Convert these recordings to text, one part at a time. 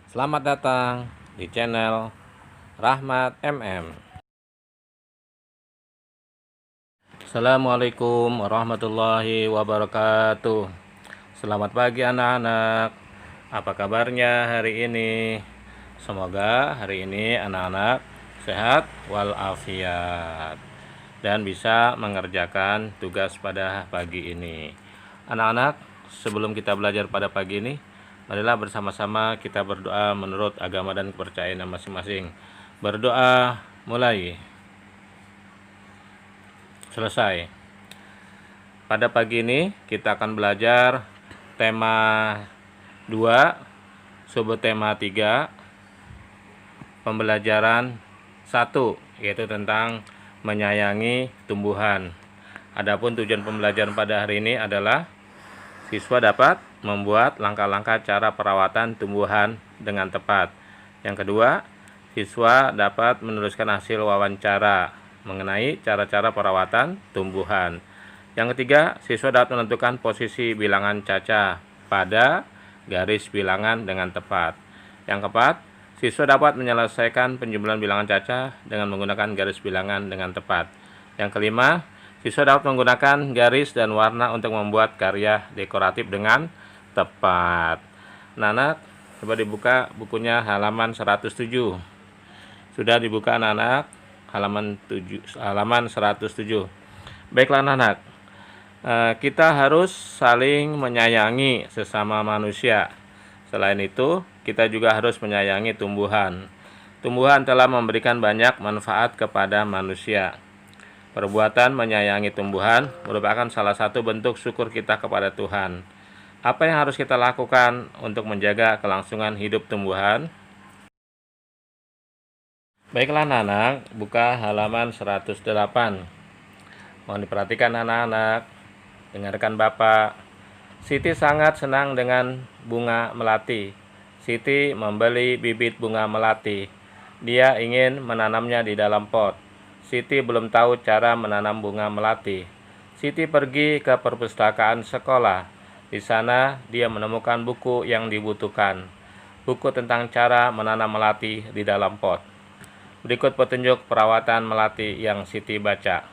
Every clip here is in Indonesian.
Selamat datang di channel Rahmat MM. Assalamualaikum warahmatullahi wabarakatuh. Selamat pagi anak-anak. Apa kabarnya hari ini? Semoga hari ini anak-anak sehat walafiat dan bisa mengerjakan tugas pada pagi ini. Anak-anak, sebelum kita belajar pada pagi ini, marilah bersama-sama kita berdoa menurut agama dan kepercayaan masing-masing. Berdoa mulai. Selesai. Pada pagi ini kita akan belajar tema 2, subtema 3, pembelajaran 1, yaitu tentang menyayangi tumbuhan. Adapun tujuan pembelajaran pada hari ini adalah siswa dapat membuat langkah-langkah cara perawatan tumbuhan dengan tepat. Yang kedua, siswa dapat menuliskan hasil wawancara mengenai cara-cara perawatan tumbuhan. Yang ketiga, siswa dapat menentukan posisi bilangan caca pada garis bilangan dengan tepat. Yang keempat, siswa dapat menyelesaikan penjumlahan bilangan caca dengan menggunakan garis bilangan dengan tepat. Yang kelima, siswa dapat menggunakan garis dan warna untuk membuat karya dekoratif dengan tepat. Anak-anak, coba dibuka bukunya halaman 107. Sudah dibuka anak-anak? Halaman 107. Baiklah anak-anak, kita harus saling menyayangi sesama manusia. Selain itu, kita juga harus menyayangi tumbuhan. Tumbuhan telah memberikan banyak manfaat kepada manusia. Perbuatan menyayangi tumbuhan merupakan salah satu bentuk syukur kita kepada Tuhan. Apa yang harus kita lakukan untuk menjaga kelangsungan hidup tumbuhan? Baiklah anak-anak, buka halaman 108. Mohon diperhatikan anak-anak, dengarkan Bapak. Siti sangat senang dengan bunga melati. Siti membeli bibit bunga melati. Dia ingin menanamnya di dalam pot. Siti belum tahu cara menanam bunga melati. Siti pergi ke perpustakaan sekolah. Di sana dia menemukan buku yang dibutuhkan. Buku tentang cara menanam melati di dalam pot. Berikut petunjuk perawatan melati yang Siti baca.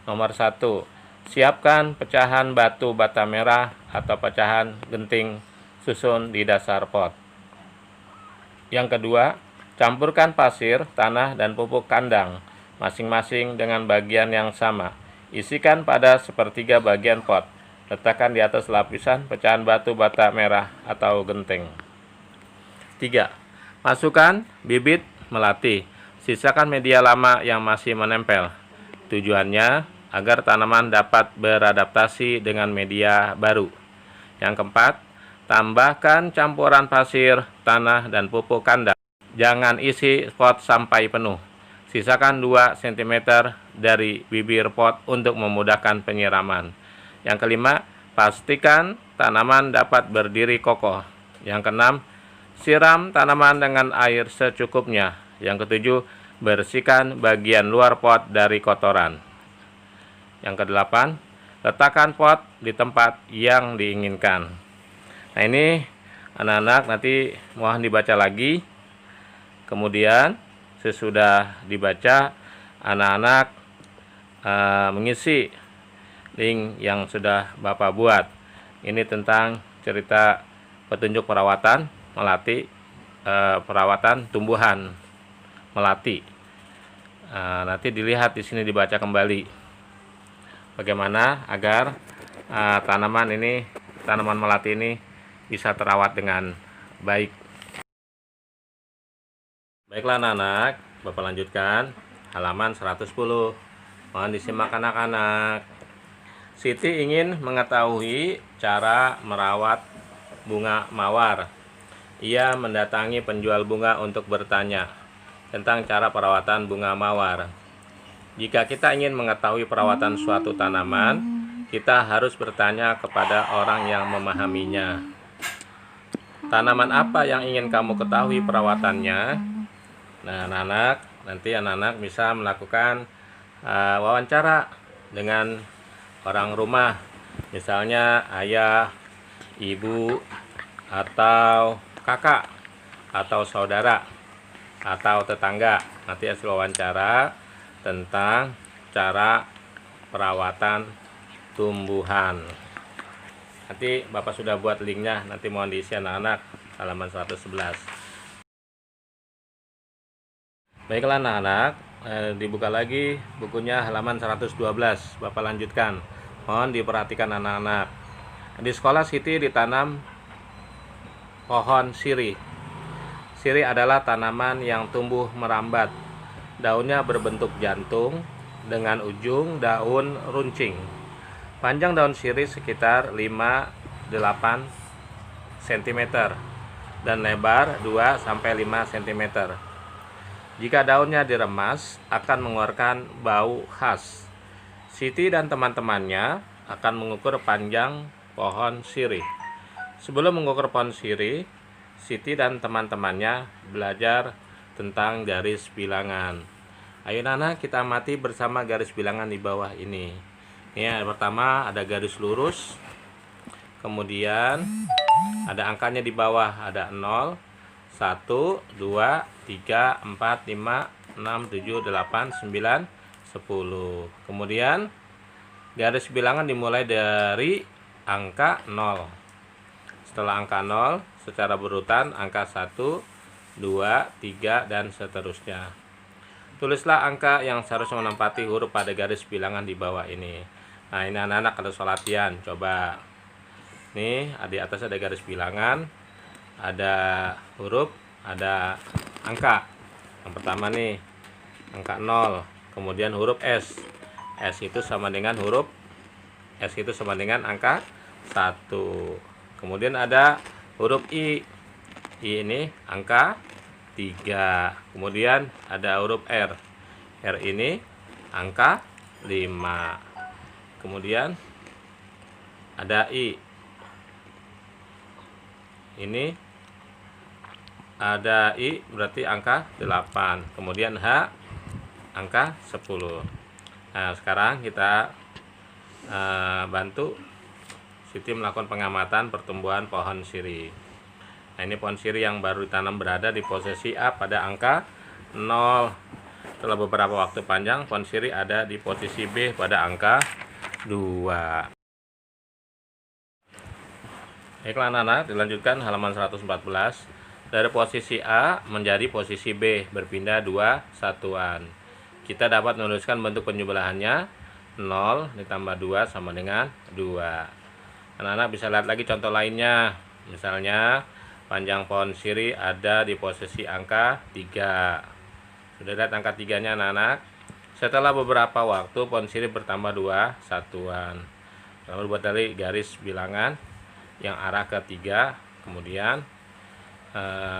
Nomor 1. Siapkan pecahan batu bata merah atau pecahan genting susun di dasar pot. Yang kedua, campurkan pasir, tanah, dan pupuk kandang masing-masing dengan bagian yang sama. Isikan pada sepertiga bagian pot. Letakkan di atas lapisan pecahan batu bata merah atau genting. 3. Masukkan bibit melati. Sisakan media lama yang masih menempel. Tujuannya agar tanaman dapat beradaptasi dengan media baru. Yang keempat, tambahkan campuran pasir, tanah, dan pupuk kandang. Jangan isi pot sampai penuh. Sisakan 2 cm dari bibir pot untuk memudahkan penyiraman. Yang kelima, pastikan tanaman dapat berdiri kokoh. Yang keenam, siram tanaman dengan air secukupnya. Yang ketujuh, bersihkan bagian luar pot dari kotoran. Yang kedelapan, letakkan pot di tempat yang diinginkan. Nah ini anak-anak nanti mohon dibaca lagi. Kemudian sesudah dibaca, anak-anak mengisi link yang sudah Bapak buat. Ini tentang cerita petunjuk perawatan melati, perawatan tumbuhan melati. Nanti dilihat di sini dibaca kembali bagaimana agar tanaman melati ini bisa terawat dengan baik. Baiklah anak-anak, Bapak lanjutkan halaman 110. Mohon disimak anak-anak. Siti ingin mengetahui cara merawat bunga mawar. Ia mendatangi penjual bunga untuk bertanya tentang cara perawatan bunga mawar. Jika kita ingin mengetahui perawatan suatu tanaman, kita harus bertanya kepada orang yang memahaminya. Tanaman apa yang ingin kamu ketahui perawatannya? Nah, anak-anak, nanti anak-anak bisa melakukan wawancara dengan orang rumah, misalnya ayah, ibu, atau kakak. atau saudara atau tetangga. Nanti hasil wawancara tentang cara perawatan tumbuhan. Nanti Bapak sudah buat linknya, nanti mohon diisi anak-anak, halaman 111. Baiklah anak-anak, dibuka lagi bukunya halaman 112. Bapak lanjutkan. Mohon diperhatikan anak-anak. Di sekolah Siti ditanam pohon sirih. Sirih adalah tanaman yang tumbuh merambat. Daunnya berbentuk jantung dengan ujung daun runcing. Panjang daun sirih sekitar 5-8 cm dan lebar 2-5 cm. Jika daunnya diremas, akan mengeluarkan bau khas. Siti dan teman-temannya akan mengukur panjang pohon sirih. Sebelum mengukur pohon sirih, Siti dan teman-temannya belajar tentang garis bilangan. Ayo anak, kita amati bersama garis bilangan di bawah ini. Ini yang pertama ada garis lurus. Kemudian ada angkanya di bawah, ada 0, 1, 2, 3, 4, 5, 6, 7, 8, 9, 10. Kemudian garis bilangan dimulai dari angka 0. Setelah angka 0, secara berurutan angka 1, 2, 3, dan seterusnya. Tulislah angka yang seharusnya menempati huruf pada garis bilangan di bawah ini. Nah, ini anak-anak ada soal latihan. Coba. Nih, di atas ada garis bilangan, ada huruf, ada angka. Yang pertama nih, angka 0, kemudian huruf S. S itu sama dengan angka 1. Kemudian ada huruf I. I ini angka 3. Kemudian ada huruf R. R ini angka 5. Kemudian ada I. Ini ada I berarti angka 8. Kemudian H angka 10. Nah, sekarang kita bantu Siti melakukan pengamatan pertumbuhan pohon sirih. Nah, ini pohon sirih yang baru ditanam berada di posisi A pada angka 0. Setelah beberapa waktu panjang, pohon sirih ada di posisi B pada angka 2. Baiklah anak-anak, dilanjutkan halaman 114. Dari posisi A menjadi posisi B, berpindah 2 satuan. Kita dapat menuliskan bentuk penjumlahannya. 0 ditambah 2 sama dengan 2. Anak-anak bisa lihat lagi contoh lainnya. Misalnya, panjang pohon sirih ada di posisi angka 3. Sudah lihat angka 3-nya anak-anak? Setelah beberapa waktu, pohon sirih bertambah 2 satuan. Lalu buat dari garis bilangan yang arah ke 3, kemudian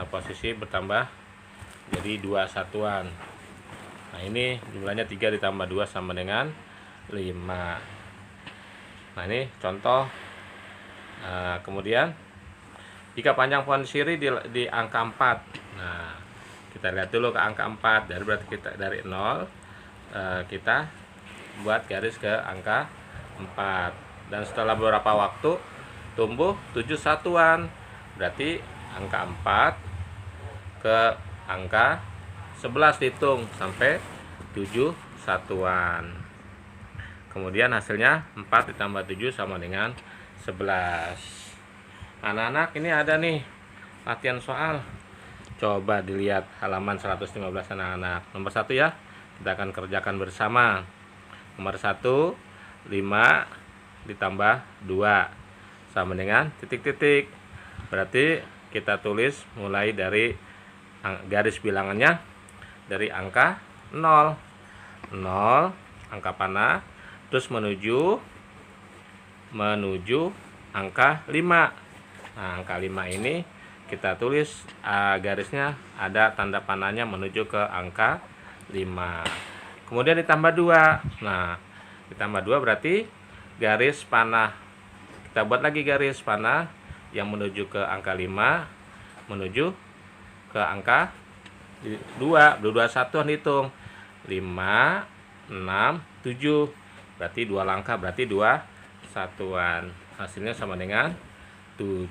posisi bertambah jadi 2 satuan. Nah, ini jumlahnya 3 ditambah 2 sama dengan 5. Nah, ini contoh. Kemudian jika panjang pohon sirih di angka 4. Nah, kita lihat dulu ke angka 4. Berarti kita dari 0 kita buat garis ke angka 4. Dan setelah beberapa waktu tumbuh 7 satuan. Berarti angka 4 ke angka 11 dihitung sampai 7 satuan. Kemudian hasilnya 4 ditambah 7 sama dengan 11. Anak-anak, ini ada nih latihan soal. Coba dilihat halaman 115 anak-anak. Nomor 1 ya, kita akan kerjakan bersama. Nomor 1, 5 ditambah 2 sama dengan titik-titik. Berarti kita tulis mulai dari garis bilangannya dari angka 0. 0 angka panah, terus menuju angka 5. Nah, angka 5 ini kita tulis garisnya ada tanda panahnya menuju ke angka 5. Kemudian ditambah 2. Nah, ditambah 2 berarti garis panah. Kita buat lagi garis panah yang menuju ke angka 5 menuju ke angka 2. 2 satuan hitung. 5, 6, 7. Berarti 2 langkah, berarti 2 satuan. Hasilnya sama dengan 7.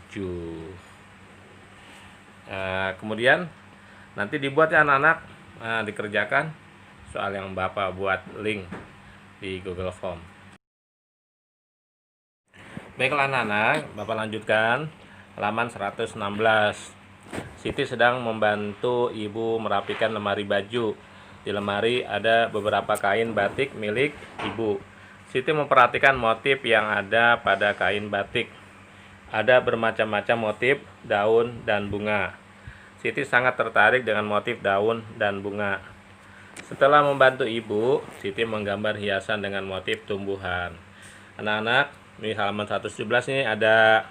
Kemudian nanti dibuat ya anak-anak, dikerjakan soal yang Bapak buat link di Google Form. Baiklah anak-anak, Bapak lanjutkan halaman 116. Siti sedang membantu ibu merapikan lemari baju. Di lemari ada beberapa kain batik milik ibu. Siti memperhatikan motif yang ada pada kain batik. Ada bermacam-macam motif daun dan bunga. Siti sangat tertarik dengan motif daun dan bunga. Setelah membantu ibu, Siti menggambar hiasan dengan motif tumbuhan. Anak-anak, di halaman 117 ini ada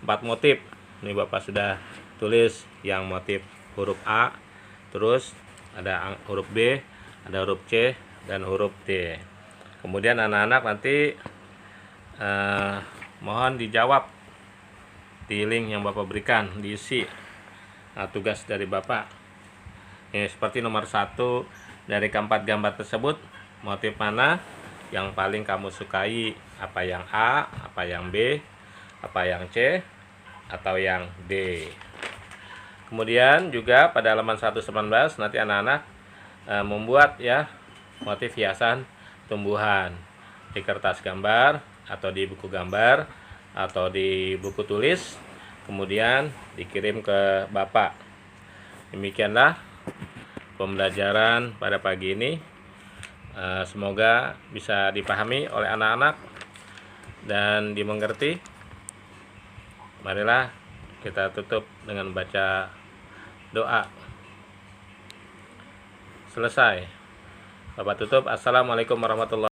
4 motif. Ini Bapak sudah tulis yang motif huruf A, terus ada huruf B, ada huruf C, dan huruf D. Kemudian anak-anak nanti mohon dijawab di link yang Bapak berikan, diisi tugas dari Bapak. Ini seperti nomor 1, dari keempat gambar tersebut, motif mana yang paling kamu sukai? Apa yang A, apa yang B, apa yang C, atau yang D? Kemudian juga pada halaman 119 nanti anak-anak membuat ya motif hiasan tumbuhan di kertas gambar atau di buku gambar atau di buku tulis, kemudian dikirim ke Bapak. Demikianlah pembelajaran pada pagi ini. Semoga bisa dipahami oleh anak-anak dan dimengerti. Marilah kita tutup dengan baca doa. Selesai. Bapak tutup. Assalamualaikum warahmatullahi wabarakatuh.